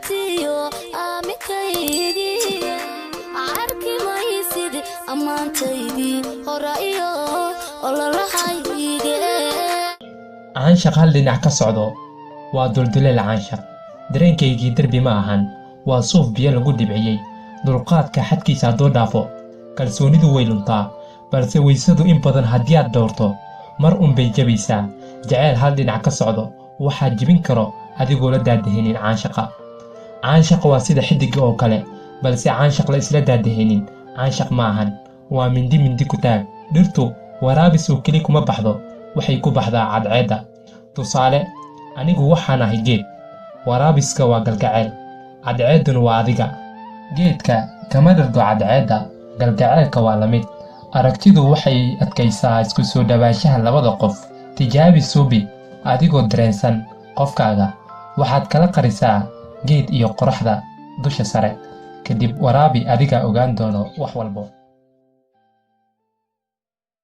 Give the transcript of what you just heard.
عطيو آمكيدي عاركي ما يسيد أمان تيدي هرأيو الله رحيدي caanshaq hal dhinac ka socdo waa dulduleel caanshaq dareenkaygii derbi ma ahan waa suuf biyo lagu dhibciyey dulqaadka xadkiisa hadduu dhaafo kalsoonidu way luntaa balse weysadu in badan haddii aad dhowrto mar unbay jabaysaa jacayl hal dhinac ka socdo waxaa jibin karo adigoo la daadahaynin caanshaq waa sida xidiga oo kale balse caanshaq la isla daadahaynin caanshaq ma ahan waa mindi ku taag dhirtu waraabis oo keli kuma baxdo waxay ku baxdaa cadceedda tusaale anigu waxaan ahay geed waraabiska waa galgacayl cadceedduna waa adiga geedka kama dhargo cadceedda galgacaylka waa la mid aragtidu waxay adkaysaa isku soo dhawaanshaha labada qof tijaabi suubi adigoo dareensan qofkaaga waxaad kala qarisaa geed iyo qoraxda dusha sare kadib waraabi adiga ogaan doono wax walbo